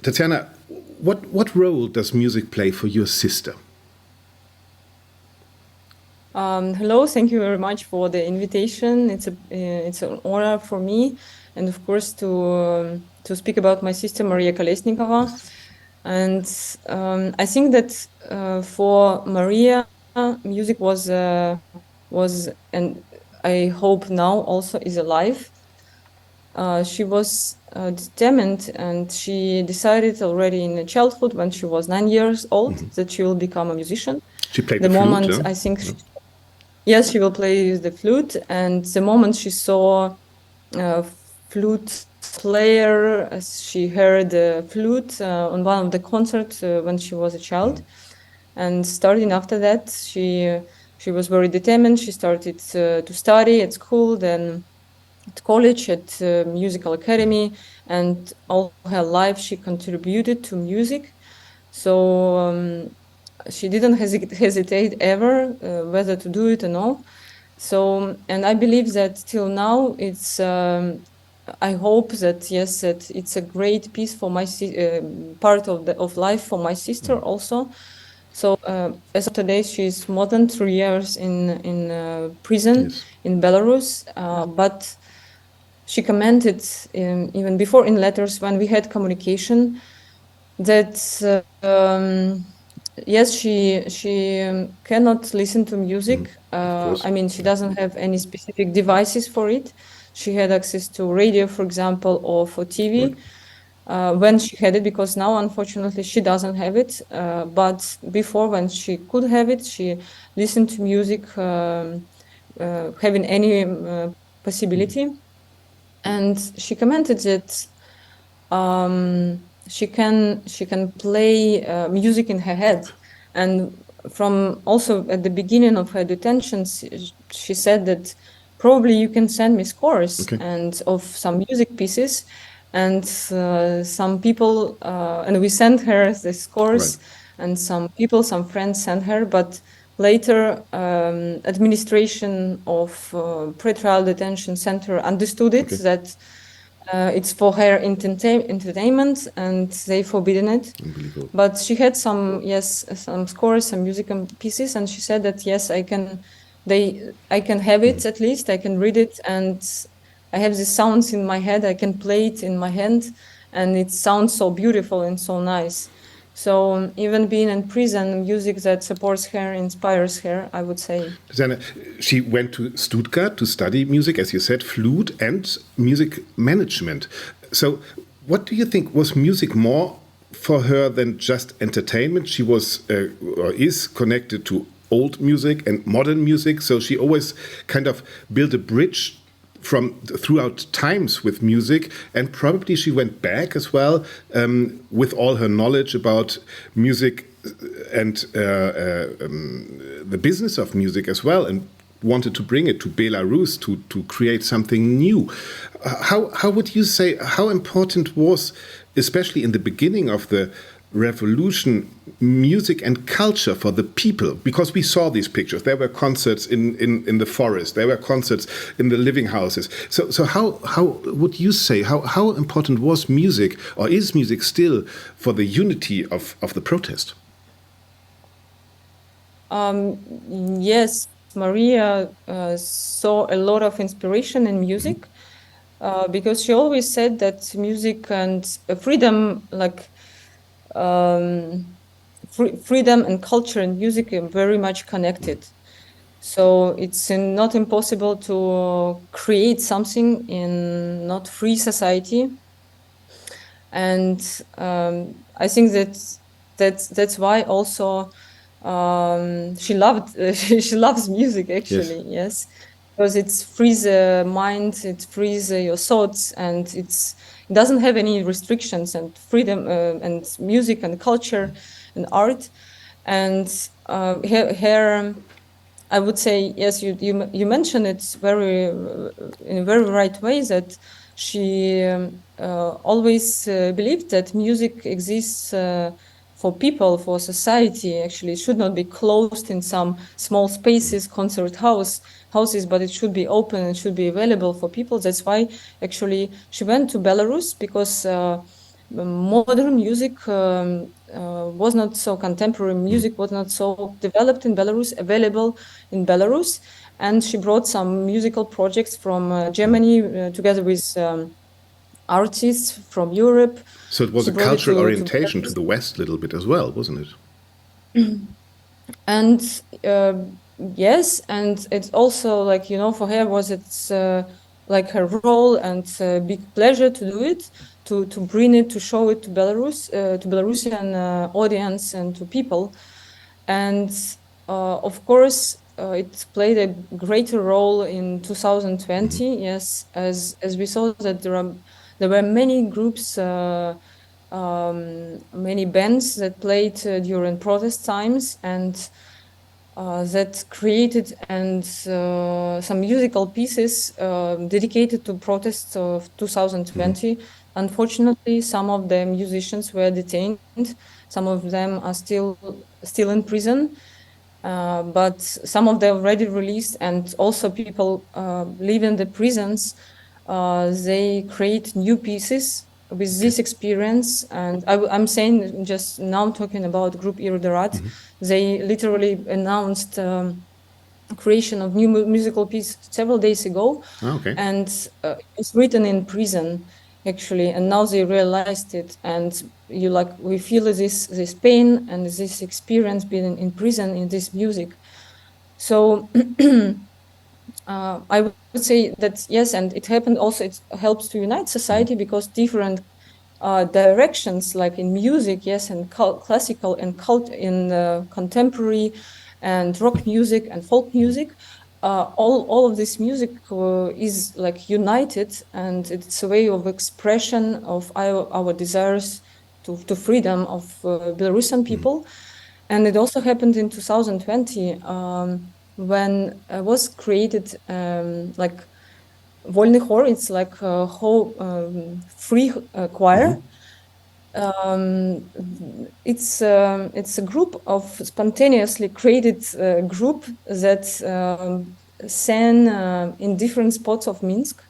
Tatsiana, what role does music play for your sister? Hello, thank you very much for the invitation. It's an honor for me, and of course to speak about my sister Maria Kolesnikova. And I think that for Maria, music was and I hope now also is alive. She was determined, and she decided already in childhood, when she was 9 years old, that she will become a musician. She played the flute, moment, I think, yes, she will play the flute. And the moment she saw a flute player, as she heard the flute on one of the concerts when she was a child, and starting after that, she was very determined. She started to study at school, then at college, at musical academy, and all her life she contributed to music. So she didn't hesitate ever whether to do it or not. So, and I believe that till now it's I hope that yes, that it's a great piece for my part of life for my sister also. So as of today, she's more than 3 years in prison in Belarus, but she commented even before in letters when we had communication that yes, she cannot listen to music. I mean, she doesn't have any specific devices for it. She had access to radio, for example, or for TV when she had it, because now, unfortunately, she doesn't have it. But before, when she could have it, she listened to music, having any possibility. And she commented that she can play music in her head. And from also at the beginning of her detention, she said that probably you can send me scores and of some music pieces, and some people and we sent her the scores, and some friends sent her, but later administration of pretrial detention center understood it, that it's for her entertainment, and they forbidden it. But she had some scores, some musical pieces, and she said that yes, I can have it, at least I can read it, and I have the sounds in my head, I can play it in my hand, and it sounds so beautiful and so nice. So even being in prison, music that supports her, inspires her, I would say. She went to Stuttgart to study music, as you said, flute and music management. So what do you think, was music more for her than just entertainment? She was or is connected to old music and modern music, so she always kind of built a bridge throughout times with music, and probably she went back as well with all her knowledge about music and the business of music as well, and wanted to bring it to Belarus to create something new. How would you say, how important was, especially in the beginning of the revolution, music and culture for the people? Because we saw these pictures. There were concerts in the forest. There were concerts in the living houses. So how would you say, how important was music, or is music still, for the unity of the protest? Yes, Maria saw a lot of inspiration in music, because she always said that music and freedom, like freedom and culture and music are very much connected. So it's not impossible to create something in not free society. And I think that's why also she loves music, actually. Yes, because it frees the mind, it frees your thoughts, and it doesn't have any restrictions, and freedom and music and culture and art. And here I would say, yes, you mentioned it in a very right way, that she always believed that music exists for people, for society. Actually, it should not be closed in some small spaces, concert houses, but it should be open and should be available for people. That's why actually she went to Belarus, because modern music was not so, contemporary music was not so developed in Belarus, available in Belarus. And she brought some musical projects from Germany together with artists from Europe. So it was She a brought it cultural to orientation to Belarus. the West a little bit as well, wasn't it? And yes, and it's also like, for her was it's like her role and big pleasure to do it, to bring it, to show it to Belarus, to Belarusian audience and to people. And of course, it played a greater role in 2020. Yes, as we saw that there were many groups, many bands that played during protest times, and that created and some musical pieces dedicated to protests of 2020. Unfortunately, some of the musicians were detained. Some of them are still in prison, but some of them already released. And also, people live in the prisons. They create new pieces with this experience. And I'm saying, just now talking about group Irudarat, they literally announced creation of new musical piece several days ago. Oh, okay. And it's written in prison, actually, and now they realized it. And we feel this pain and this experience being in prison in this music. So I would say that yes, and it happened also, it helps to unite society, because different directions, like in music, yes, and classical and contemporary and rock music and folk music, all of this music is like united, and it's a way of expression of our desires to freedom of Belarusian people. And it also happened in 2020 when was created like Вольный хор. It's like a whole free choir. It's a group of spontaneously created group that sang in different spots of Minsk.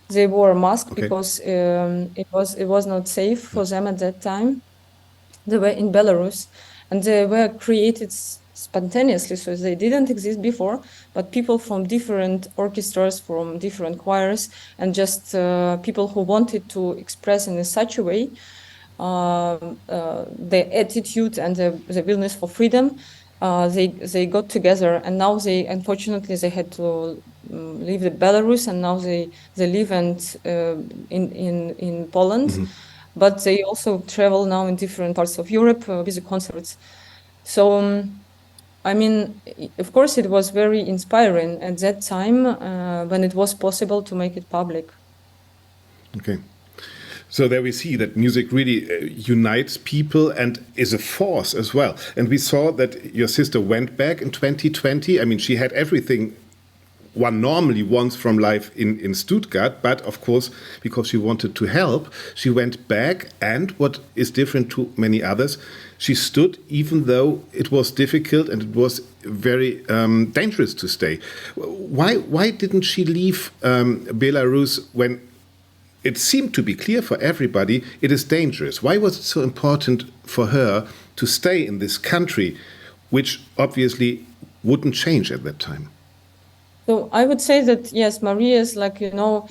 They wore a mask because it was not safe for them at that time. They were in Belarus, and they were created spontaneously, so they didn't exist before, but people from different orchestras, from different choirs, and just people who wanted to express in such a way the attitude and the willingness for freedom. They got together, and now unfortunately they had to leave the Belarus, and now they live in Poland. But they also travel now in different parts of Europe with the concerts. So I mean, of course, it was very inspiring at that time when it was possible to make it public. Okay. So there we see that music really unites people and is a force as well. And we saw that your sister went back in 2020. I mean, she had everything one normally wants from life in Stuttgart, but of course, because she wanted to help, she went back, and what is different to many others, she stood even though it was difficult and it was very dangerous to stay. Why didn't she leave Belarus when it seemed to be clear for everybody it is dangerous? Why was it so important for her to stay in this country, which obviously wouldn't change at that time? So I would say that yes, Maria's returning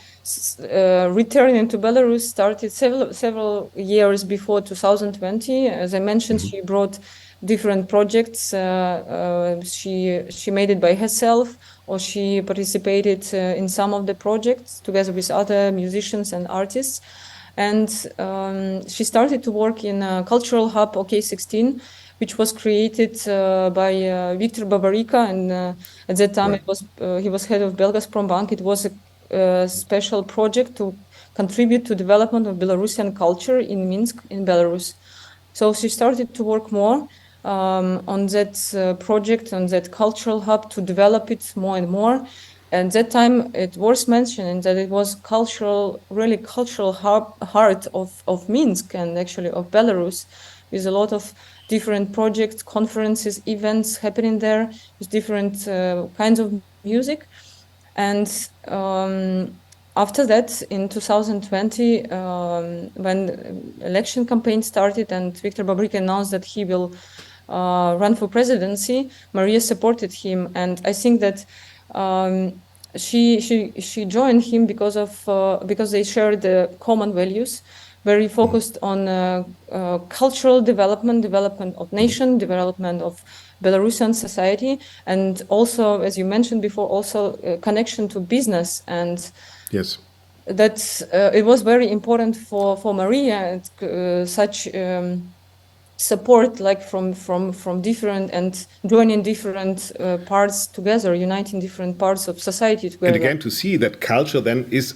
to Belarus started several years before 2020. As I mentioned, she brought different projects. She made it by herself, or she participated in some of the projects together with other musicians and artists. And she started to work in a cultural hub, OK16, which was created by Victor Babarika, and at that time he was head of Belgazprom. It was a special project to contribute to development of Belarusian culture in Minsk, in Belarus. So she started to work more on that project, on that cultural hub, to develop it more and more. And that time, it was mentioning that it was really cultural heart of Minsk, and actually of Belarus, with a lot of different projects, conferences, events happening there with different kinds of music. And after that, in 2020, when election campaign started and Viktor Babarika announced that he will run for presidency, Maria supported him, and I think that she joined him because they shared the common values, very focused on cultural development of nation, development of Belarusian society, and also, as you mentioned before, also connection to business. And yes, that it was very important for Maria, such support, like from different and joining different parts together, uniting different parts of society together. And again, to see that culture then is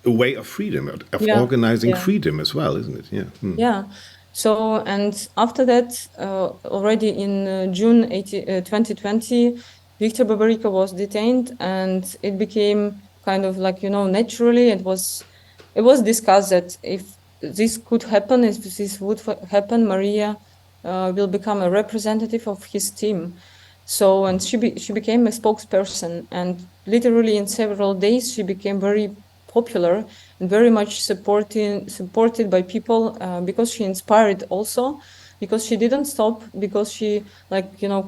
a way of freedom, of organizing freedom as well, isn't it? Yeah. Yeah. So, and after that, already in June 2020, Viktor Babarika was detained, and it became kind of like, naturally, it was discussed that if this could happen, if this would happen, Maria will become a representative of his team. So, and she became a spokesperson, and literally in several days, she became very popular and very much supported by people because she inspired also, because she didn't stop, because she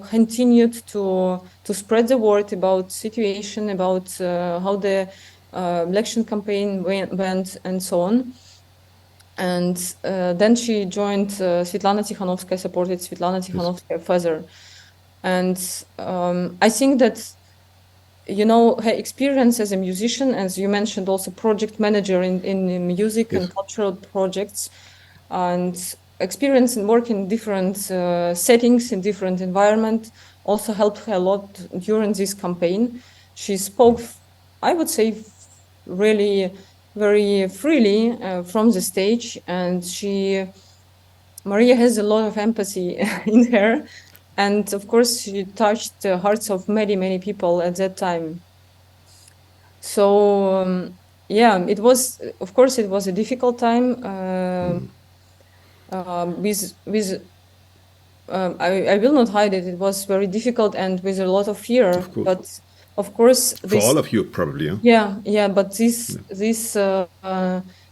continued to spread the word about situation, about how the election campaign went and so on. And then she joined Svetlana Tikhanovskaya, supported Svetlana Tikhanovskaya further. And I think that her experience as a musician, as you mentioned, also project manager in music and cultural projects, and experience in working in different settings, in different environment, also helped her a lot during this campaign. She spoke, I would say, really very freely from the stage, and Maria has a lot of empathy in her. And of course, she touched the hearts of many, many people at that time. So it was, of course, it was a difficult time. I will not hide it. It was very difficult and with a lot of fear. Of course. But of course, for all of you, probably. Yeah. But this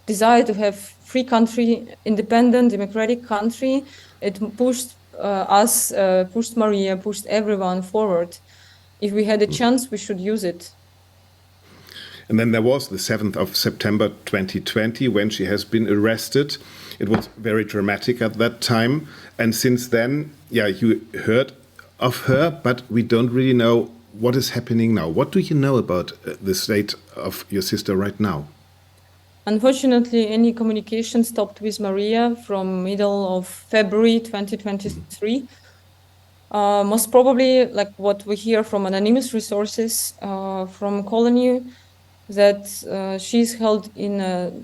desire to have free country, independent, democratic country, it pushed us, pushed Maria, pushed everyone forward. If we had a chance, we should use it. And then there was the 7th of September 2020 when she has been arrested. It was very dramatic at that time. And since then, you heard of her, but we don't really know what is happening now. What do you know about the state of your sister right now? Unfortunately, any communication stopped with Maria from middle of February 2023. Most probably, like what we hear from anonymous resources from colony, that she's held in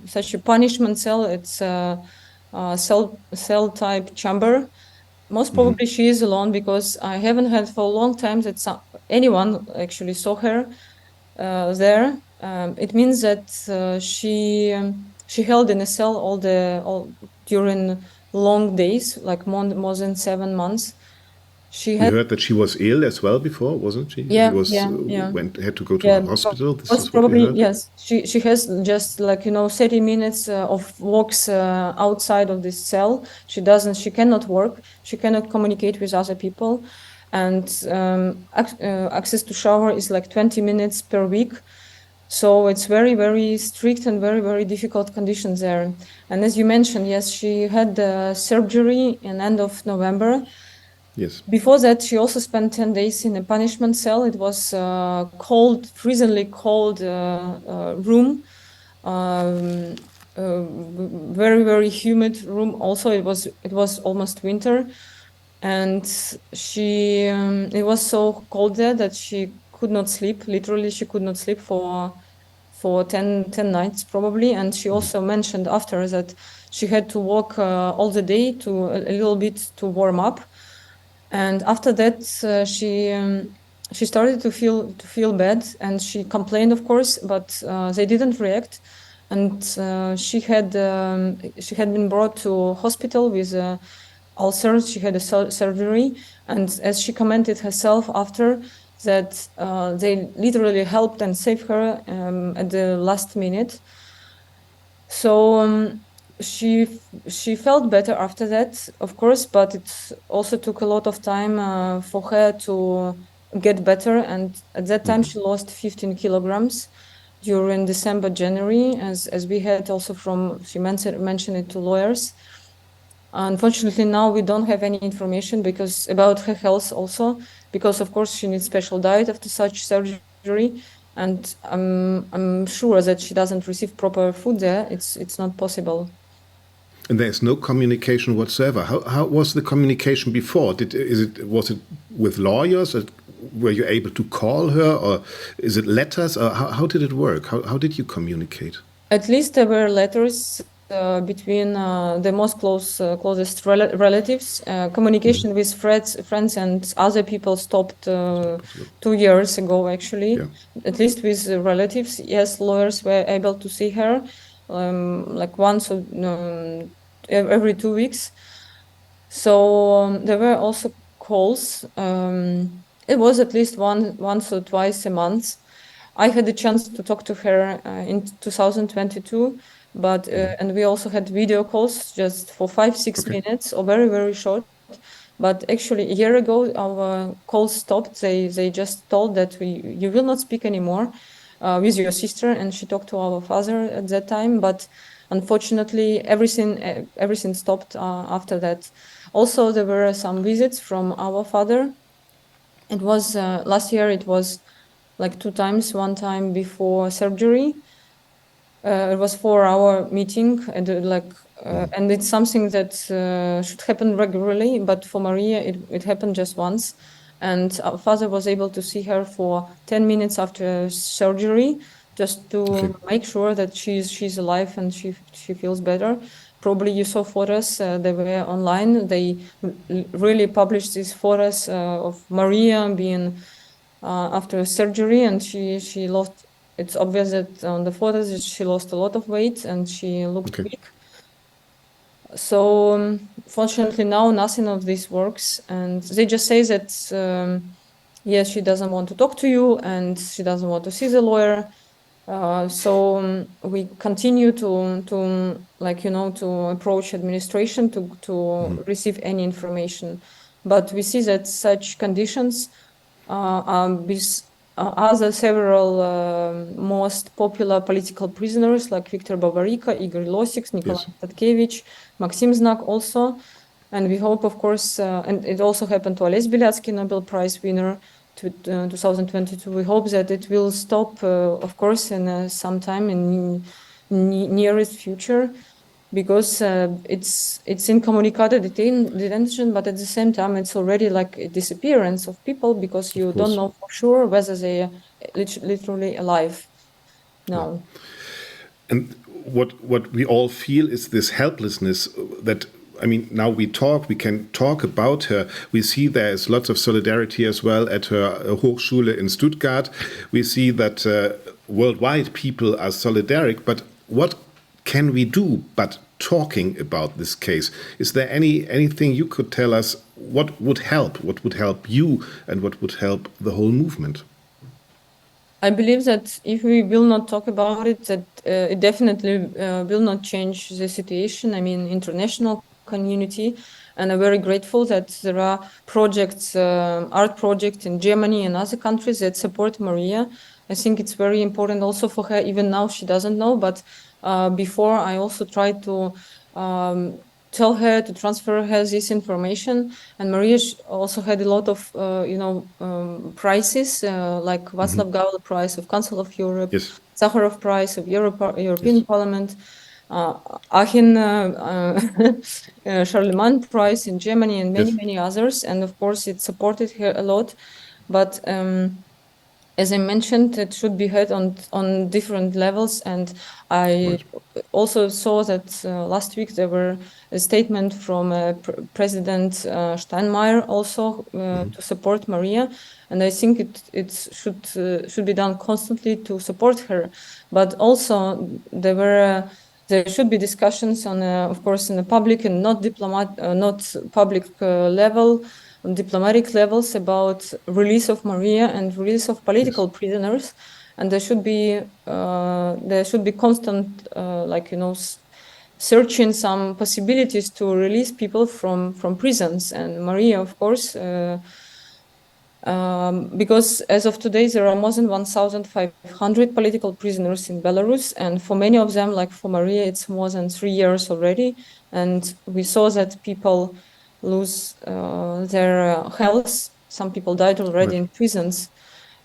such a punishment cell. It's a cell type chamber. Most probably she is alone, because I haven't had for a long time that anyone actually saw her there. It means that she held in a cell all during long days, like more than 7 months. We heard that she was ill as well before, wasn't she? Yeah, Had to go to the hospital. This is what we heard. Yes. She has just 30 minutes of walks outside of this cell. She cannot work. She cannot communicate with other people. And access to shower is 20 minutes per week. So it's very, very strict and very, very difficult conditions there. And as you mentioned, yes, she had surgery in end of November. Yes. Before that, she also spent 10 days in a punishment cell. It was cold, freezingly cold room, very, very humid room. Also, it was almost winter, and it was so cold there that she could not sleep. Literally, she could not sleep for 10 nights probably. And she also mentioned after that she had to walk all the day a little bit to warm up. And after that, she started to feel bad, and she complained, of course, but they didn't react. And she had been brought to hospital with ulcers. She had a surgery, and as she commented herself after, that they literally helped and saved her at the last minute. So she felt better after that, of course, but it also took a lot of time for her to get better. And at that time, she lost 15 kilograms during December, January, as we had also she mentioned it to lawyers. Unfortunately, now we don't have any information about her health also, because of course she needs special diet after such surgery, and I'm sure that she doesn't receive proper food there. It's not possible. And there's no communication whatsoever. How was the communication before? Was it with lawyers? Were you able to call her, or is it letters? Or how did it work? How did you communicate? At least there were letters between the most closest relatives. Communication with friends and other people stopped 2 years ago, actually. Yeah. At least with relatives, yes, lawyers were able to see her like once every 2 weeks. So there were also calls. It was at least once or twice a month. I had the chance to talk to her in 2022, but and we also had video calls just for 5-6 minutes, or very, very short. But actually, a year ago, our calls stopped. They just told that you will not speak anymore with your sister, and she talked to our father at that time. But unfortunately, everything stopped after that. Also, there were some visits from our father. It was last year. It was like 2 times. One time before surgery. It was 4-hour meeting, and and it's something that should happen regularly. But for Maria, it happened just once, and our father was able to see her for 10 minutes after surgery, just to make sure that she's alive and she feels better. Probably you saw photos; they were online. They really published these photos of Maria being after surgery, and she lost. It's obvious that on the photos that she lost a lot of weight and she looked weak. So fortunately now nothing of this works, and they just say that yes, she doesn't want to talk to you and she doesn't want to see the lawyer. So we continue to approach administration to receive any information, but we see that such conditions with other several most popular political prisoners like Viktor Babarika, Igor Losik, Nikolai Tatkevich, Maxim Znak also. And we hope, of course, and it also happened to Ales Bialyatsky, Nobel Prize winner, 2022. We hope that it will stop, of course, in some time in nearest future, because it's incommunicated detention, but at the same time it's already like a disappearance of people, because you don't know for sure whether they are literally alive now. Yeah. And what we all feel is this helplessness that, I mean, now we can talk about her. We see there is lots of solidarity as well at her Hochschule in Stuttgart. We see that worldwide people are solidaric, but what can we do but talking about this case? Is there anything you could tell us? What would help you, and what would help the whole movement? I believe that if we will not talk about it, that it definitely will not change the situation. I mean, international community, and I'm very grateful that there are projects, art projects in Germany and other countries that support Maria. I think it's very important also for her. Even now she doesn't know, but before I also tried to tell her, to transfer her this information. And Maria also had a lot of prizes, like Václav Havel Prize of Council of Europe, Sakharov Prize of European Parliament, Aachen Charlemagne Prize in Germany, and many others. And of course it supported her a lot, but as I mentioned, it should be heard on different levels. And I also saw that last week there were a statement from President Steinmeier also to support Maria. And I think it should be done constantly to support her. But also there should be discussions on, of course, in the public and not public level. on diplomatic levels about release of Maria and release of political prisoners, and there should be constant searching some possibilities to release people from prisons. And Maria, of course, because as of today there are more than 1,500 political prisoners in Belarus, and for many of them, like for Maria, it's more than 3 years already, and we saw that people lose their health. Some people died already in prisons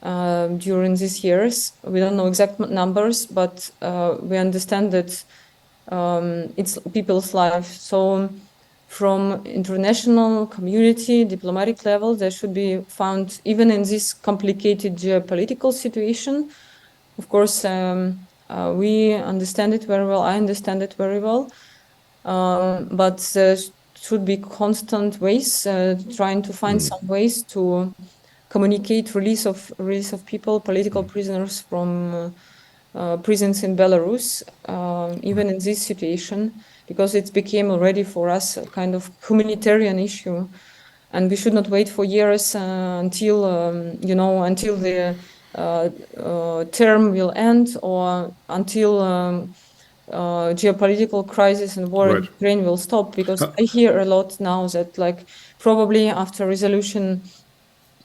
during these years. We don't know exact numbers, but we understand that it's people's life. So from international community, diplomatic level, there should be found, even in this complicated geopolitical situation. Of course, we understand it very well. I understand it very well. But there should be constant ways, trying to find some ways to communicate release of people, political prisoners from prisons in Belarus, even in this situation, because it became already for us a kind of humanitarian issue, and we should not wait for years until until the term will end, or until geopolitical crisis and war in Ukraine will stop. Because I hear a lot now that probably after resolution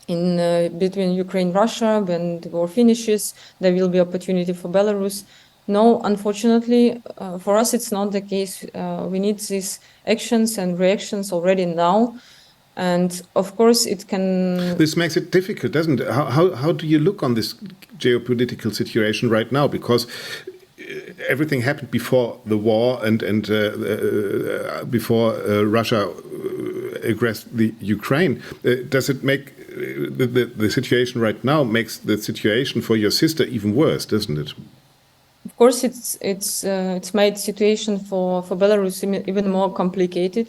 in between Ukraine and Russia, when the war finishes, there will be opportunity for Belarus. No, unfortunately, for us it's not the case. We need these actions and reactions already now. And of course it can... This makes it difficult, doesn't it? How do you look on this geopolitical situation right now? Because everything happened before the war and before Russia aggressed the Ukraine. Does it make the situation right now makes the situation for your sister even worse, doesn't it? Of course, it's made situation for Belarus even more complicated.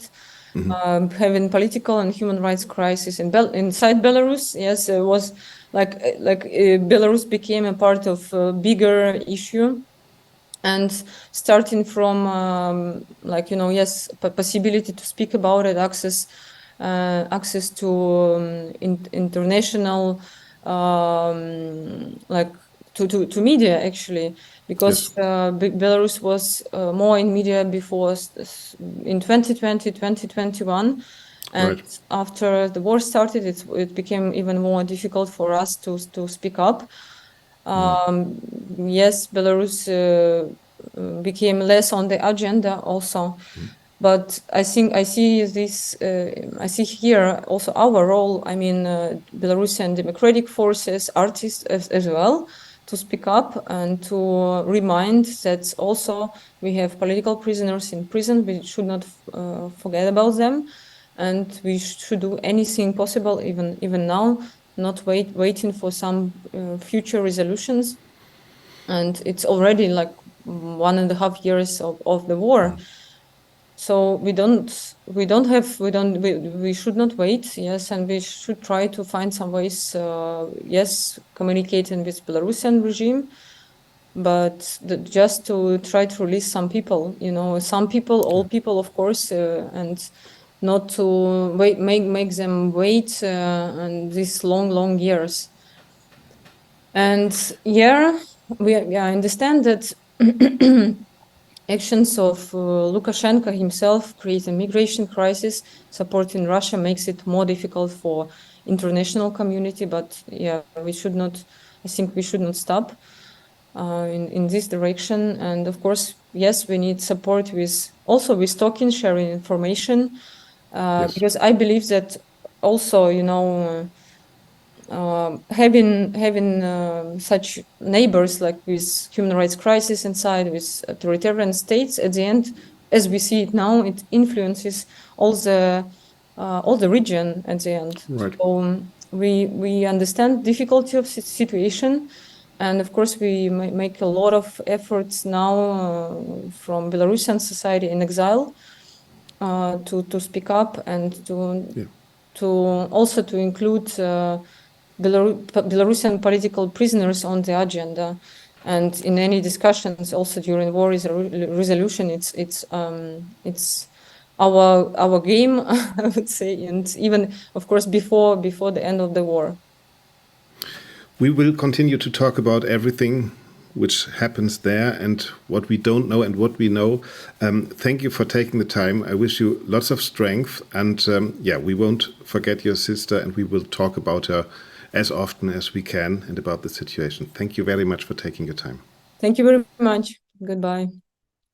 Having political and human rights crisis inside Belarus, yes, it was Belarus became a part of a bigger issue. And starting from possibility to speak about it, access to international to media, actually, because Belarus was more in media before in 2020, 2021. And after the war started, it became even more difficult for us to speak up. Yes, Belarus became less on the agenda also. But I think I see this, I see here also our role, I mean, Belarusian democratic forces, artists as well, to speak up and to remind that also we have political prisoners in prison. We should not forget about them. And we should do anything possible, even now, not waiting for some future resolutions. And it's already 1.5 years of the war. So we should not wait, yes, and we should try to find some ways, yes, communicating with Belarusian regime, but just to try to release some people, some people, all people, of course, and not to make them wait and these long years. And I understand that actions of Lukashenko himself create a migration crisis. Supporting Russia makes it more difficult for international community. But we should not. I think we should not stop in this direction. And of course, yes, we need support with talking, sharing information, because I believe that also, having such neighbors with human rights crisis inside, with authoritarian states, at the end, as we see it now, it influences all the region at the end. Right. So we understand difficulty of situation, and of course we make a lot of efforts now from Belarusian society in exile to speak up and to also to include Belarusian political prisoners on the agenda, and in any discussions also during war resolution, it's our game, I would say, and even, of course, before the end of the war. We will continue to talk about everything which happens there and what we don't know and what we know. Thank you for taking the time. I wish you lots of strength. And yeah, we won't forget your sister, and we will talk about her as often as we can and about the situation. Thank you very much for taking your time. Thank you very much. Goodbye.